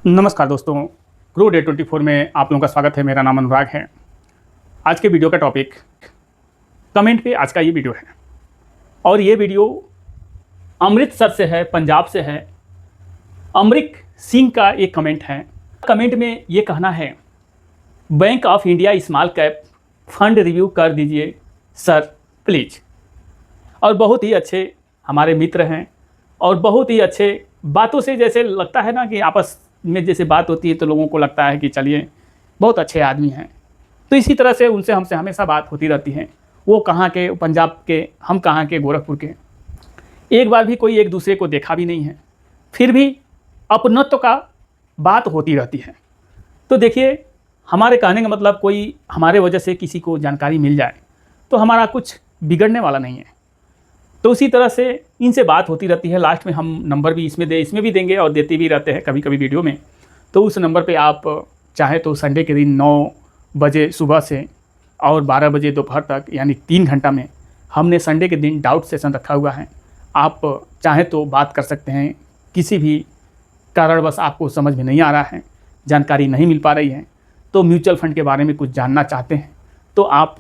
नमस्कार दोस्तों, grow day 24 में आप लोगों का स्वागत है। मेरा नाम अनुराग है। आज के वीडियो का टॉपिक कमेंट पे आज का ये वीडियो है और ये वीडियो अमृतसर से है, पंजाब से है। अमरिक सिंह का एक कमेंट है। कमेंट में ये कहना है, bank of India small cap fund review कर दीजिए सर प्लीज़। और बहुत ही अच्छे हमारे मित्र हैं और बहुत ही अच्छे बातों से जैसे लगता है ना कि आपस में जैसे बात होती है तो लोगों को लगता है कि चलिए बहुत अच्छे आदमी हैं। तो इसी तरह से उनसे हमसे हमेशा बात होती रहती है। वो कहाँ के, पंजाब के, हम कहाँ के, गोरखपुर के। एक बार भी कोई एक दूसरे को देखा भी नहीं है, फिर भी अपनत्व का बात होती रहती है। तो देखिए, हमारे कहने का मतलब कोई हमारे वजह से किसी को जानकारी मिल जाए तो हमारा कुछ बिगड़ने वाला नहीं है। तो उसी तरह से इनसे बात होती रहती है। लास्ट में हम नंबर भी इसमें भी देंगे और देते भी रहते हैं कभी कभी वीडियो में। तो उस नंबर पे आप चाहे तो संडे के दिन 9 बजे सुबह से और 12 बजे दोपहर तक, यानी 3 घंटा में हमने संडे के दिन डाउट सेशन रखा हुआ है। आप चाहे तो बात कर सकते हैं। किसी भी कारणवश आपको समझ में नहीं आ रहा है, जानकारी नहीं मिल पा रही है, तो म्यूचुअल फंड के बारे में कुछ जानना चाहते हैं तो आप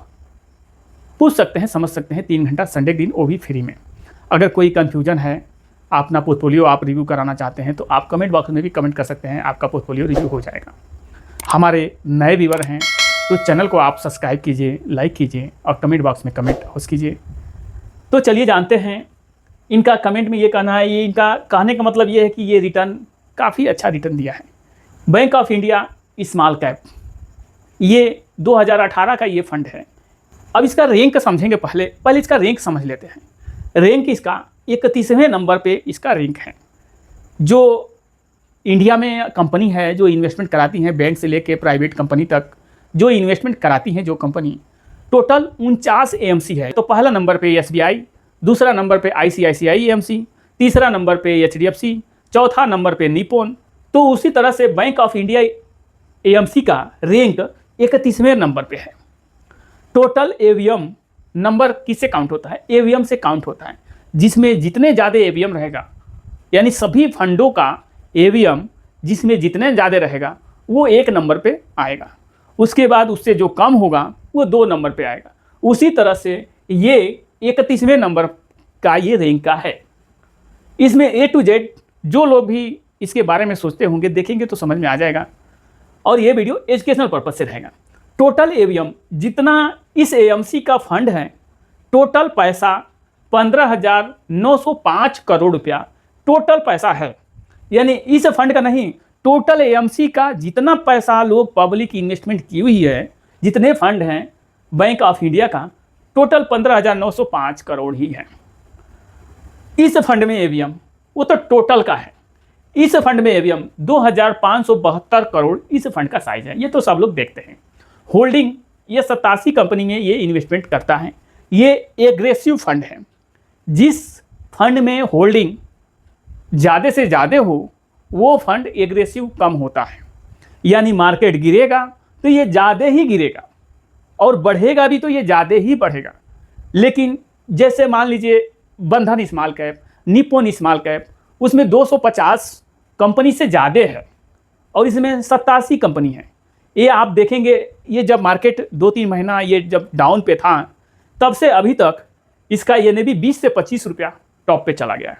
पूछ सकते हैं, समझ सकते हैं। 3 घंटा संडे के दिन, वो भी फ्री में। अगर कोई कन्फ्यूजन है, आप अपना पोर्टफोलियो आप रिव्यू कराना चाहते हैं तो आप कमेंट बॉक्स में भी कमेंट कर सकते हैं, आपका पोर्टफोलियो रिव्यू हो जाएगा। हमारे नए व्यूअर हैं तो चैनल को आप सब्सक्राइब कीजिए, लाइक कीजिए और कमेंट बॉक्स में कमेंट होस्ट कीजिए। तो चलिए जानते हैं। इनका कमेंट में ये कहना है, ये इनका कहने का मतलब ये है कि ये रिटर्न काफ़ी अच्छा रिटर्न दिया है। Bank of India small cap, ये 2018 का ये फंड है। अब इसका रैंक समझेंगे। पहले इसका रैंक समझ लेते हैं। रैंक इसका 31वें नंबर पे इसका रैंक है। जो इंडिया में कंपनी है जो इन्वेस्टमेंट कराती हैं, बैंक से लेके प्राइवेट कंपनी तक जो इन्वेस्टमेंट कराती हैं जो कंपनी, टोटल 49 एएमसी है। तो पहला नंबर पे एसबीआई, दूसरा नंबर पे आईसीआईसीआई एएमसी, तीसरा नंबर पे एचडीएफसी, चौथा नंबर पे निप्पॉन। तो उसी तरह से बैंक ऑफ इंडिया एएमसी का रैंक 31वें नंबर पे है। टोटल एवीएम नंबर किससे काउंट होता है? एवीएम से काउंट होता है, जिसमें जितने ज़्यादा एवीएम रहेगा, यानी सभी फंडों का एवीएम जिसमें जितने ज़्यादा रहेगा वो 1 नंबर पे आएगा। उसके बाद उससे जो कम होगा वो 2 नंबर पे आएगा। उसी तरह से ये 31वें नंबर का ये रैंक का है। इसमें ए टू जेड जो लोग भी इसके बारे में सोचते होंगे, देखेंगे तो समझ में आ जाएगा। और ये वीडियो एजुकेशनल पर्पज से रहेगा। टोटल एवीएम जितना इस एएमसी का फंड है, टोटल पैसा 15,905 करोड़ रुपया टोटल पैसा है। यानी इस फंड का नहीं, टोटल एएमसी का जितना पैसा लोग पब्लिक इन्वेस्टमेंट की हुई है, जितने फंड हैं बैंक ऑफ इंडिया का, टोटल 15,905 करोड़ ही है। इस फंड में एवीएम वो तो टोटल का है। इस फंड में एवीएम 2,572 करोड़ इस फंड का साइज है। ये तो सब लोग देखते हैं। होल्डिंग ये 87 कंपनी में ये इन्वेस्टमेंट करता है। ये एग्रेसिव फंड है। जिस फंड में होल्डिंग ज़्यादा से ज़्यादा हो वो फंड एग्रेसिव कम होता है। यानी मार्केट गिरेगा तो ये ज़्यादा ही गिरेगा और बढ़ेगा भी तो ये ज़्यादा ही बढ़ेगा। लेकिन जैसे मान लीजिए बंधन small cap, Nippon small cap, उसमें 250 कंपनी से ज़्यादा है और इसमें 87 कंपनी है। ये आप देखेंगे, ये जब मार्केट 2-3 महीना ये जब डाउन पे था, तब से अभी तक इसका ये भी 20 से 25 रुपया टॉप पे चला गया है।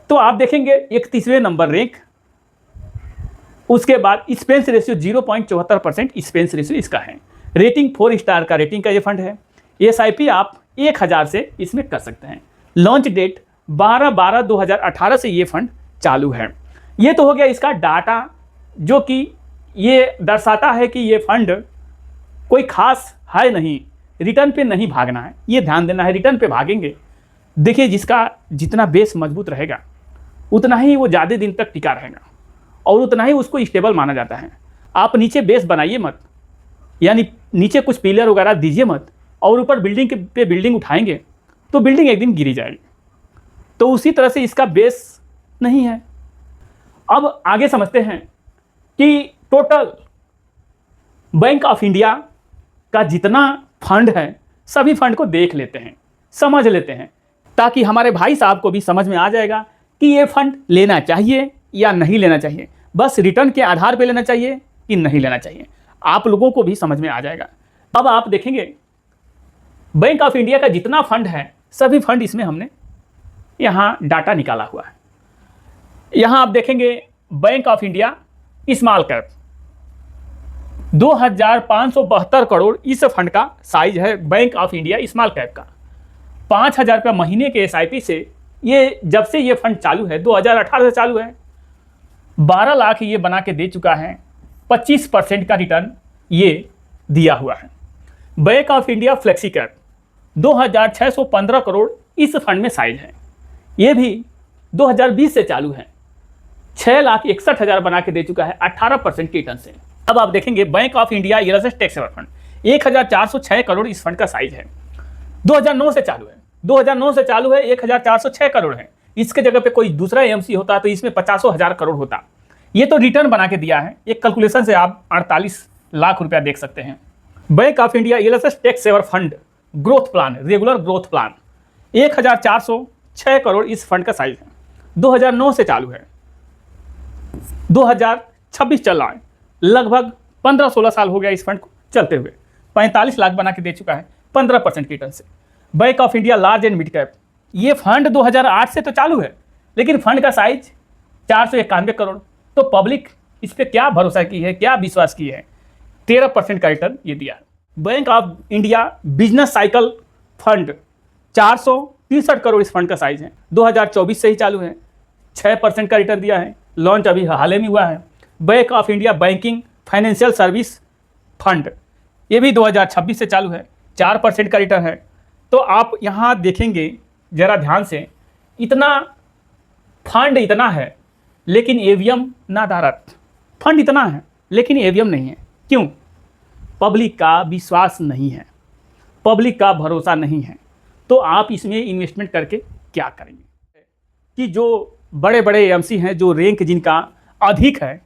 तो आप देखेंगे 31वें नंबर रैंक। उसके बाद एक्सपेंस रेशियो 0.74% एक्सपेंस रेशियो इसका है। रेटिंग 4 स्टार का रेटिंग का ये फंड है। एसआईपी आप 1000 से इसमें कर सकते हैं। लॉन्च डेट 12/12/2018 से ये फंड चालू है। ये तो हो गया इसका डाटा, जो कि ये दर्शाता है कि ये फंड कोई खास है नहीं, रिटर्न पे नहीं भागना है। ये ध्यान देना है, रिटर्न पे भागेंगे। देखिए, जिसका जितना बेस मजबूत रहेगा उतना ही वो ज़्यादा दिन तक टिका रहेगा और उतना ही उसको स्टेबल माना जाता है। आप नीचे बेस बनाइए मत, यानी नीचे कुछ पिलर वगैरह दीजिए मत और ऊपर बिल्डिंग पे बिल्डिंग उठाएंगे तो बिल्डिंग एक दिन गिरी जाएगी। तो उसी तरह से इसका बेस नहीं है। अब आगे समझते हैं कि टोटल बैंक ऑफ इंडिया का जितना फंड है, सभी फंड को देख लेते हैं, समझ लेते हैं, ताकि हमारे भाई साहब को भी समझ में आ जाएगा कि ये फंड लेना चाहिए या नहीं लेना चाहिए। बस रिटर्न के आधार पे लेना चाहिए कि नहीं लेना चाहिए, आप लोगों को भी समझ में आ जाएगा। अब आप देखेंगे बैंक ऑफ इंडिया का जितना फंड है सभी फंड इसमें हमने यहाँ डाटा निकाला हुआ है। यहाँ आप देखेंगे Bank of India small cap 2572 crore इस फंड का साइज है। Bank of India small cap का 5000 रुपये महीने के SIP से ये जब से ये फंड चालू है 2018 से चालू है 12 लाख ये बना के दे चुका है। 25% का रिटर्न ये दिया हुआ है। Bank of India flexi cap 2615 crore इस फंड में साइज है। ये भी 2020 से चालू है। 6,61,000 बना के दे चुका है 18% के रिटर्न से। अब आप देखेंगे Bank of India real estate tax saver fund 1406 crore इस फंड का साइज है। 2009 से चालू है। 2009 से चालू है 1406 करोड़ है। इसके जगह पे कोई दूसरा AMC होता तो इसमें 50,000 करोड़ होता। ये तो रिटर्न बना के दिया है। एक कैलकुलेशन से आप 48 लाख रुपया देख सकते हैं। Bank of India real estate tax saver fund growth plan regular growth plan 1406 crore इस फंड का साइज है। 2009 से चालू है 2026 चल रहा है। लगभग 15-16 साल हो गया इस फंड को चलते हुए। 45 लाख बना के दे चुका है 15% रिटर्न से। Bank of India large and mid cap ये फंड 2008 से तो चालू है लेकिन फंड का साइज 491 करोड़। तो पब्लिक इस पर क्या भरोसा की है, क्या विश्वास की है, 13% का रिटर्न ये दिया है। Bank of India business cycle fund 463 crore इस फंड का साइज है। 2024 से ही चालू है। 6% का रिटर्न दिया है। लॉन्च अभी हाल ही में हुआ है। Bank of India banking financial service fund ये भी 2026 से चालू है। 4% का रिटर्न है। तो आप यहाँ देखेंगे ज़रा ध्यान से, इतना फंड इतना है लेकिन AVM नादारत। फंड इतना है लेकिन AVM नहीं है। क्यों? पब्लिक का विश्वास नहीं है, पब्लिक का भरोसा नहीं है। तो आप इसमें इन्वेस्टमेंट करके क्या करेंगे कि जो बड़े बड़े AMC हैं, जो रैंक जिनका अधिक है,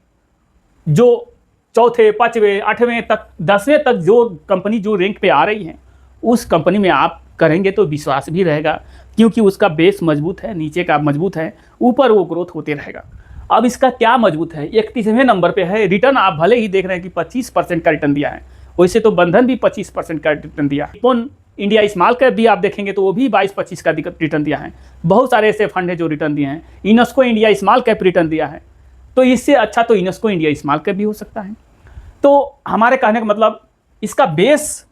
जो चौथे, पाँचवें, 8वें तक, 10वें तक जो कंपनी जो रैंक पे आ रही है उस कंपनी में आप करेंगे तो विश्वास भी रहेगा क्योंकि उसका बेस मजबूत है, नीचे का मजबूत है, ऊपर वो ग्रोथ होते रहेगा। अब इसका क्या मजबूत है? 31वें नंबर पे है। रिटर्न आप भले ही देख रहे हैं कि 25% का रिटर्न दिया है, वैसे तो बंधन भी 25% का रिटर्न दिया है। निप्पॉन इंडिया स्मॉल कैप भी आप देखेंगे तो वो भी 22-25 का रिटर्न दिया है। बहुत सारे ऐसे फंड हैं जो रिटर्न दिए हैं। इनस्को इंडिया स्मॉल कैप रिटर्न दिया है। तो इससे अच्छा तो इनस्को इंडिया स्मॉल कैप भी हो सकता है। तो हमारे कहने का मतलब इसका बेस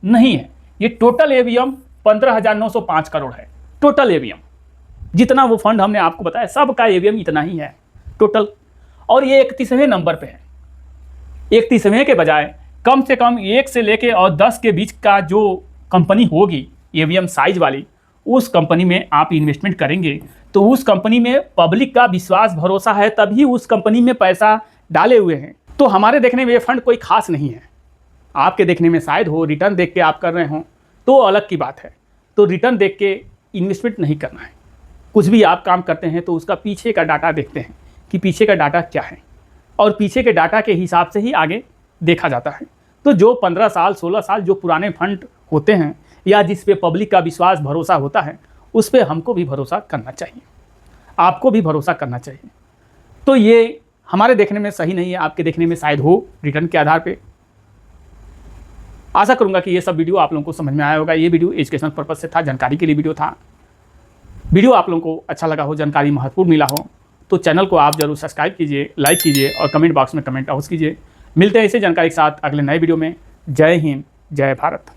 नहीं है। ये टोटल AVM 15,905 करोड़ है। टोटल AVM जितना वो फंड हमने आपको बताया सबका AVM इतना ही है टोटल। और ये 31वें नंबर पे है। 31वें के बजाय कम से कम 1 से लेके और 10 के बीच का जो कंपनी होगी AVM साइज वाली, उस कंपनी में आप इन्वेस्टमेंट करेंगे तो उस कंपनी में पब्लिक का विश्वास भरोसा है, तभी उस कंपनी में पैसा डाले हुए हैं। तो हमारे देखने में ये फंड कोई खास नहीं है। आपके देखने में शायद हो, रिटर्न देख के आप कर रहे हो तो अलग की बात है। तो रिटर्न देख के इन्वेस्टमेंट नहीं करना है। कुछ भी आप काम करते हैं तो उसका पीछे का डाटा देखते हैं कि पीछे का डाटा क्या है, और पीछे के डाटा के हिसाब से ही आगे देखा जाता है। तो जो 15 साल 16 साल जो पुराने फंड होते हैं या जिस पे पब्लिक का विश्वास भरोसा होता है उस पर हमको भी भरोसा करना चाहिए, आपको भी भरोसा करना चाहिए। तो ये हमारे देखने में सही नहीं है, आपके देखने में शायद हो रिटर्न के आधार पे। आशा करूंगा कि ये सब वीडियो आप लोगों को समझ में आया होगा। ये वीडियो एजुकेशन पर्पज से था, जानकारी के लिए वीडियो था। वीडियो आप लोगों को अच्छा लगा हो, जानकारी महत्वपूर्ण मिला हो तो चैनल को आप जरूर सब्सक्राइब कीजिए, लाइक कीजिए और कमेंट बॉक्स में कमेंट हाउस कीजिए। मिलते हैं इसे जानकारी के साथ अगले नए वीडियो में। जय हिंद, जय भारत।